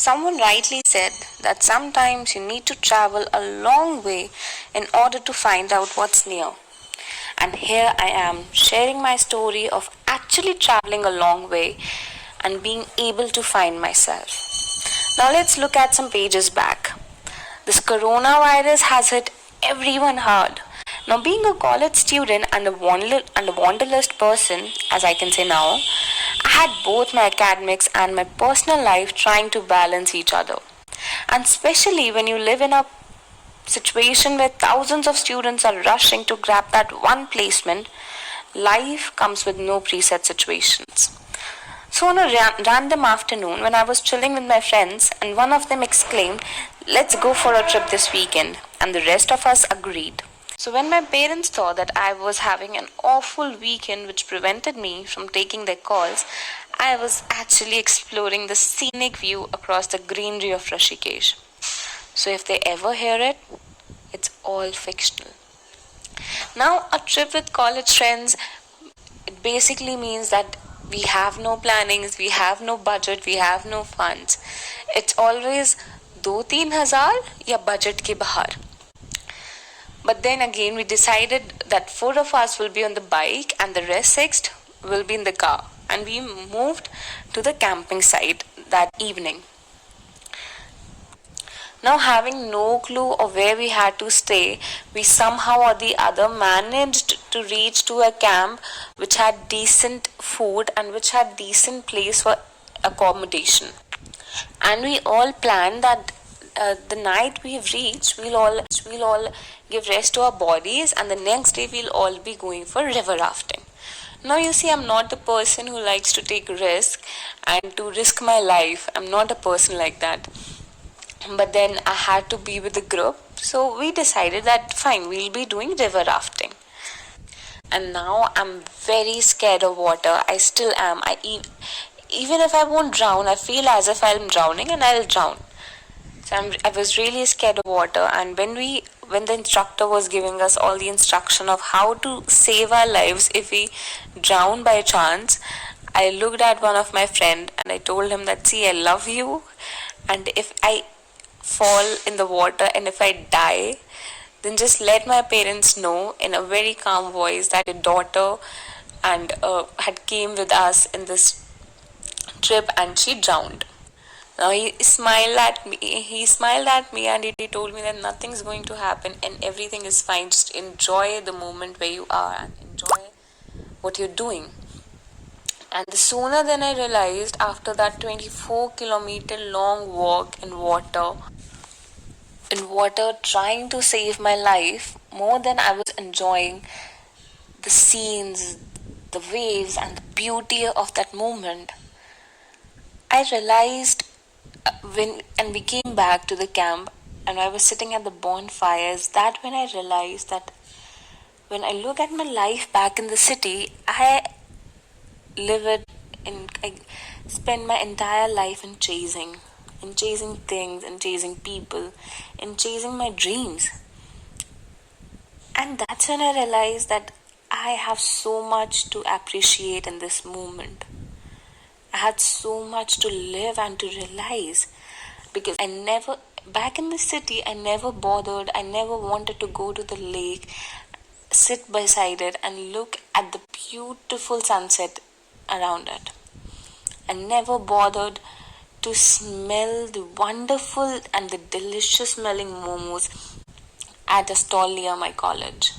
Someone rightly said that sometimes you need to travel a long way in order to find out what's near. And here I am sharing my story of actually traveling a long way and being able to find myself. Now let's look at some pages back. This coronavirus has hit everyone hard. Now, being a college student and a wanderlust person, as I can say now, I had both my academics and my personal life trying to balance each other. And especially when you live in a situation where thousands of students are rushing to grab that one placement, life comes with no preset situations. So, on a random afternoon, when I was chilling with my friends, and one of them exclaimed, "Let's go for a trip this weekend," and the rest of us agreed. So, when my parents saw that I was having an awful weekend which prevented me from taking their calls, I was actually exploring the scenic view across the greenery of Rishikesh. So, if they ever hear it, it's all fictional. Now, a trip with college friends, it basically means that we have no plannings, we have no budget, we have no funds. It's always 2-3 हजार या budget के बाहर. But then again, we decided that 4 of us will be on the bike and the rest six will be in the car. And we moved to the camping site that evening. Now, having no clue of where we had to stay, we somehow or the other managed to reach to a camp which had decent food and which had decent place for accommodation. And we all planned that the night we've reached, we'll all give rest to our bodies, and the next day we'll all be going for river rafting. Now, you see, I'm not the person who likes to take risk and to risk my life. I'm not a person like that. But then I had to be with the group, so we decided that fine, we'll be doing river rafting. And now I'm very scared of water. I still am. Even if I won't drown, I feel as if I'm drowning and I'll drown. So I was really scared of water. And when the instructor was giving us all the instruction of how to save our lives if we drown by chance, I looked at one of my friend and I told him that, see, I love you, and if I fall in the water and if I die, then just let my parents know in a very calm voice that your daughter and had came with us in this trip and she drowned. Now he smiled at me and he told me that nothing's going to happen and everything is fine. Just enjoy the moment where you are and enjoy what you're doing. And the sooner than I realized, after that 24-kilometer long walk in water, trying to save my life, more than I was enjoying the scenes, the waves, and the beauty of that moment, I realized when we came back to the camp and I was sitting at the bonfires, that when I realized that when I look at my life back in the city, I spend my entire life in chasing things, and chasing people, and chasing my dreams. And that's when I realized that I have so much to appreciate in this moment. I had so much to live and to realize, because back in the city, I never bothered, I never wanted to go to the lake, sit beside it, and look at the beautiful sunset around it. I never bothered to smell the wonderful and the delicious smelling momos at a stall near my college.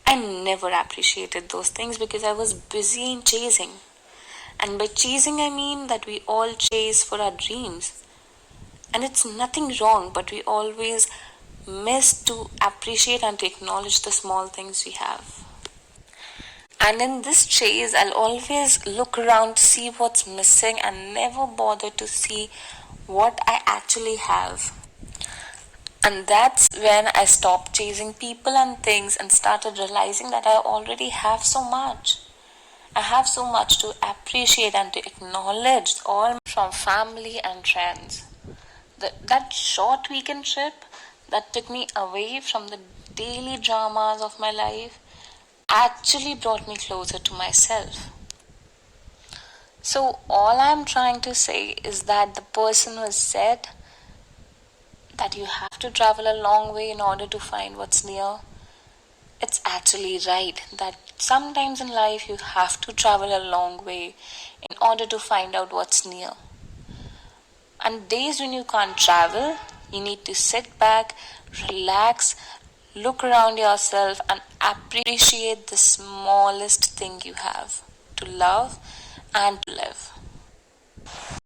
I never appreciated those things because I was busy in chasing. And by chasing, I mean that we all chase for our dreams. And it's nothing wrong, but we always miss to appreciate and to acknowledge the small things we have. And in this chase, I'll always look around to see what's missing and never bother to see what I actually have. And that's when I stopped chasing people and things and started realizing that I already have so much. I have so much to appreciate and to acknowledge, all from family and friends. That short weekend trip that took me away from the daily dramas of my life actually brought me closer to myself. So, all I'm trying to say is that the person who has said that you have to travel a long way in order to find what's near, it's actually right that sometimes in life you have to travel a long way in order to find out what's near. And days when you can't travel, you need to sit back, relax, look around yourself, and appreciate the smallest thing you have to love and to live.